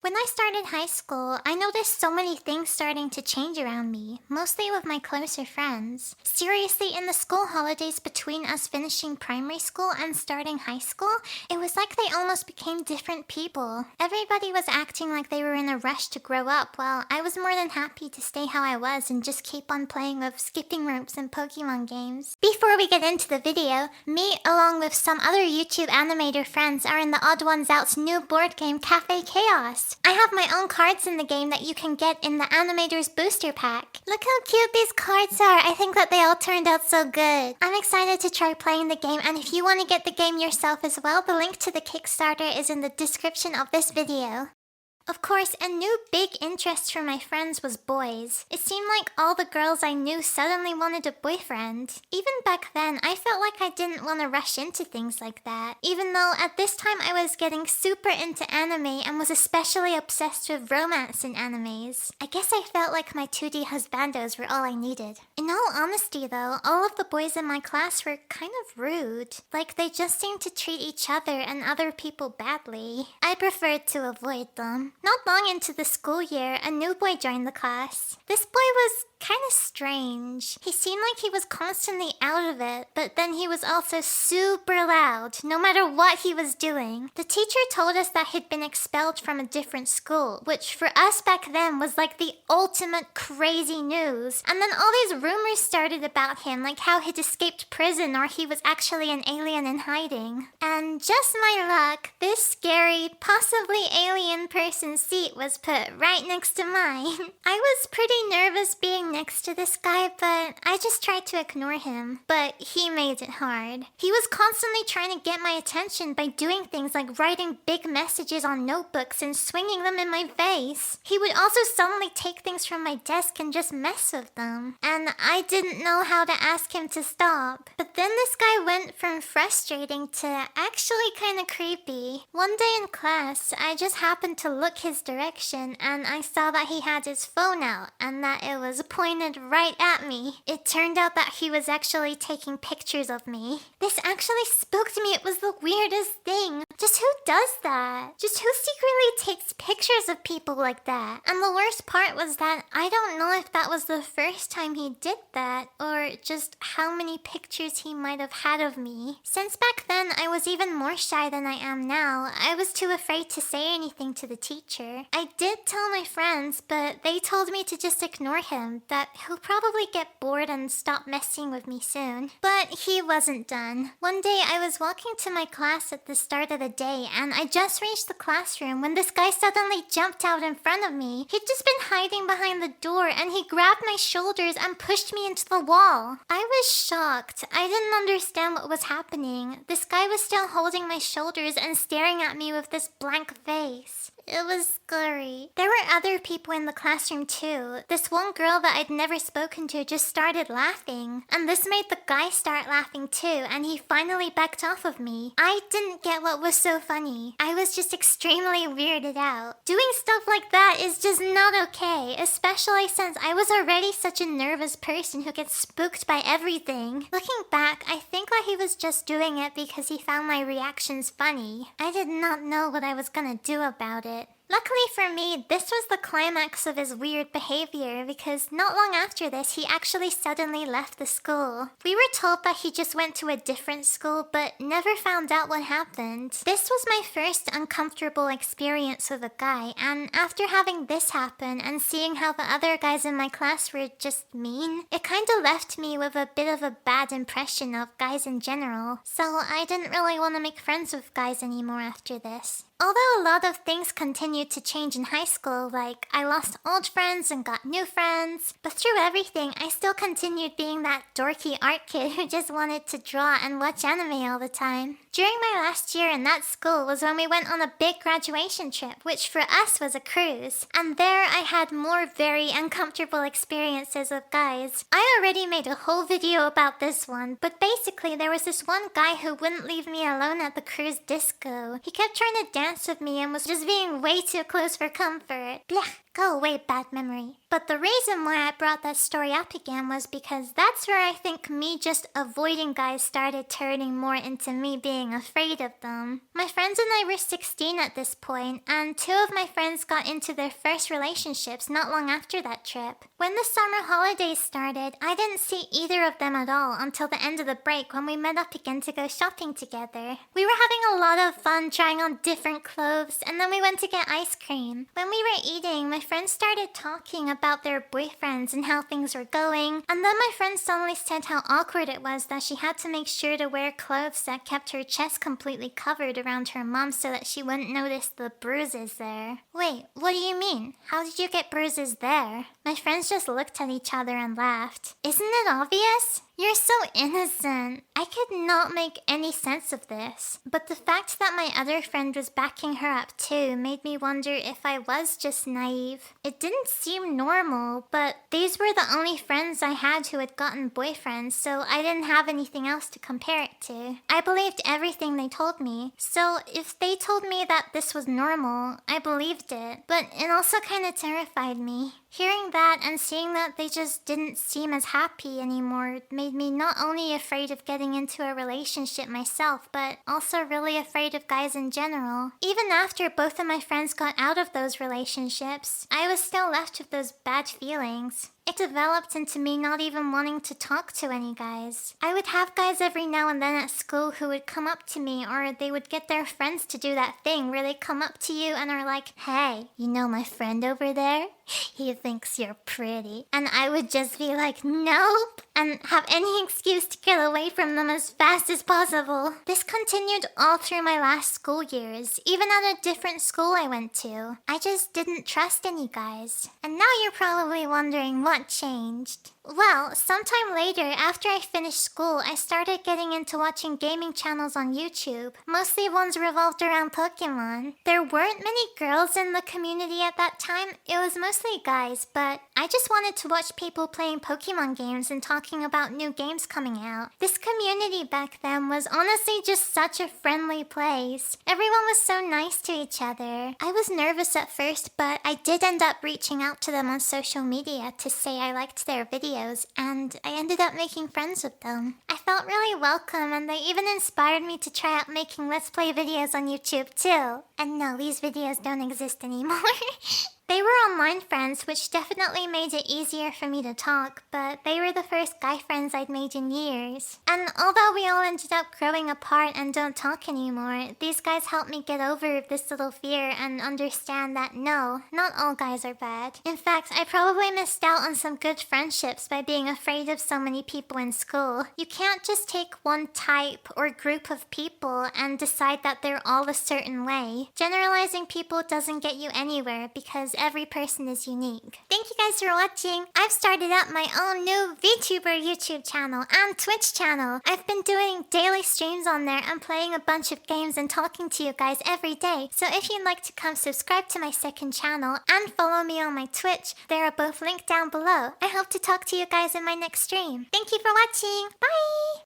When I started high school, I noticed so many things starting to change around me, mostly with my closer friends. Seriously, in the school holidays between us finishing primary school and starting high school, it was like they almost became different people. Everybody was acting like they were in a rush to grow up, while I was more than happy to stay how I was and just keep on playing with skipping ropes and Pokemon games. Before we get into the video, me along with some other YouTube animator friends are in the Odd Ones Out's new board game Cafe Chaos. I have my own cards in the game that you can get in the Animator's Booster Pack. Look how cute these cards are. I think that they all turned out so good. I'm excited to try playing the game, and if you want to get the game yourself as well, the link to the Kickstarter is in the description of this video. Of course, a new big interest for my friends was boys. It seemed like all the girls I knew suddenly wanted a boyfriend. Even back then, I felt like I didn't want to rush into things like that, even though at this time I was getting super into anime and was especially obsessed with romance in animes. I guess I felt like my 2D husbandos were all I needed. In all honesty though, all of the boys in my class were kind of rude. Like they just seemed to treat each other and other people badly. I preferred to avoid them. Not long into the school year, a new boy joined the class. This boy was kind of strange. He seemed like he was constantly out of it, but then he was also super loud, no matter what he was doing. The teacher told us that he'd been expelled from a different school, which for us back then was like the ultimate crazy news. And then all these rumors started about him, like how he'd escaped prison or he was actually an alien in hiding. And just my luck, this scary, possibly alien person's seat was put right next to mine. I was pretty nervous being next to this guy, but I just tried to ignore him. But he made it hard. He was constantly trying to get my attention by doing things like writing big messages on notebooks and swinging them in my face. He would also suddenly take things from my desk and just mess with them. And I didn't know how to ask him to stop. But then this guy went from frustrating to actually kind of creepy. One day in class, I just happened to look his direction and I saw that he had his phone out and that it was pointed right at me. It turned out that he was actually taking pictures of me. This actually spooked me. It was the weirdest thing. Just who does that? Just who secretly takes pictures of people like that? And the worst part was that I don't know if that was the first time he did that or just how many pictures he might have had of me. Since back then I was even more shy than I am now, I was too afraid to say anything to the teacher. I did tell my friends, but they told me to just ignore him, that he'll probably get bored and stop messing with me soon. But he wasn't done. One day I was walking to my class at the start of the day and I just reached the classroom when this guy suddenly jumped out in front of me. He'd just been hiding behind the door and he grabbed my shoulders and pushed me into the wall. I was shocked. I didn't understand what was happening. This guy was still holding my shoulders and staring at me with this blank face. It was scary. There were other people in the classroom too. This one girl that I'd never spoken to just started laughing. And this made the guy start laughing too, and he finally backed off of me. I didn't get what was so funny. I was just extremely weirded out. Doing stuff like that is just not okay, especially since I was already such a nervous person who gets spooked by everything. Looking back, I think that he was just doing it because he found my reactions funny. I did not know what I was gonna do about it. Luckily for me, this was the climax of his weird behavior because not long after this, he actually suddenly left the school. We were told that he just went to a different school but never found out what happened. This was my first uncomfortable experience with a guy, and after having this happen and seeing how the other guys in my class were just mean, it kinda left me with a bit of a bad impression of guys in general. So I didn't really want to make friends with guys anymore after this. Although a lot of things continued to change in high school, like I lost old friends and got new friends, but through everything, I still continued being that dorky art kid who just wanted to draw and watch anime all the time. During my last year in that school was when we went on a big graduation trip, which for us was a cruise. And there I had more very uncomfortable experiences with guys. I already made a whole video about this one, but basically there was this one guy who wouldn't leave me alone at the cruise disco. He kept trying to dance with me and was just being way too close for comfort. Blech. Go away, bad memory. But the reason why I brought that story up again was because that's where I think me just avoiding guys started turning more into me being afraid of them. My friends and I were 16 at this point, and 2 of my friends got into their first relationships not long after that trip. When the summer holidays started, I didn't see either of them at all until the end of the break when we met up again to go shopping together. We were having a lot of fun trying on different clothes, and then we went to get ice cream. When we were eating, my friends started talking about their boyfriends and how things were going, and then my friend suddenly said how awkward it was that she had to make sure to wear clothes that kept her chest completely covered around her mom so that she wouldn't notice the bruises there. Wait, what do you mean? How did you get bruises there? My friends just looked at each other and laughed. Isn't it obvious? You're so innocent. I could not make any sense of this. But the fact that my other friend was backing her up too made me wonder if I was just naive. It didn't seem normal, but these were the only friends I had who had gotten boyfriends, so I didn't have anything else to compare it to. I believed everything they told me. So if they told me that this was normal, I believed it. But it also kind of terrified me. Hearing that and seeing that they just didn't seem as happy anymore made me not only afraid of getting into a relationship myself, but also really afraid of guys in general. Even after both of my friends got out of those relationships, I was still left with those bad feelings. It developed into me not even wanting to talk to any guys. I would have guys every now and then at school who would come up to me, or they would get their friends to do that thing where they come up to you and are like, "Hey, you know my friend over there? He thinks you're pretty." And I would just be like, "Nope," and have any excuse to get away from them as fast as possible. This continued all through my last school years, even at a different school I went to. I just didn't trust any guys. And now you're probably wondering what changed. Well, sometime later, after I finished school, I started getting into watching gaming channels on YouTube, mostly ones revolved around Pokemon. There weren't many girls in the community at that time, it was mostly guys, but I just wanted to watch people playing Pokemon games and talking about new games coming out. This community back then was honestly just such a friendly place. Everyone was so nice to each other. I was nervous at first, but I did end up reaching out to them on social media to say I liked their videos, and I ended up making friends with them. I felt really welcome, and they even inspired me to try out making Let's Play videos on YouTube too. And no, these videos don't exist anymore. They were online friends, which definitely made it easier for me to talk, but they were the first guy friends I'd made in years. And although we all ended up growing apart and don't talk anymore, these guys helped me get over this little fear and understand that no, not all guys are bad. In fact, I probably missed out on some good friendships by being afraid of so many people in school. You can't just take one type or group of people and decide that they're all a certain way. Generalizing people doesn't get you anywhere because every person is unique. Thank you guys for watching. I've started up my own new VTuber YouTube channel and Twitch channel. I've been doing daily streams on there and playing a bunch of games and talking to you guys every day. So if you'd like to come subscribe to my second channel and follow me on my Twitch, they are both linked down below. I hope to talk to you guys in my next stream. Thank you for watching. Bye!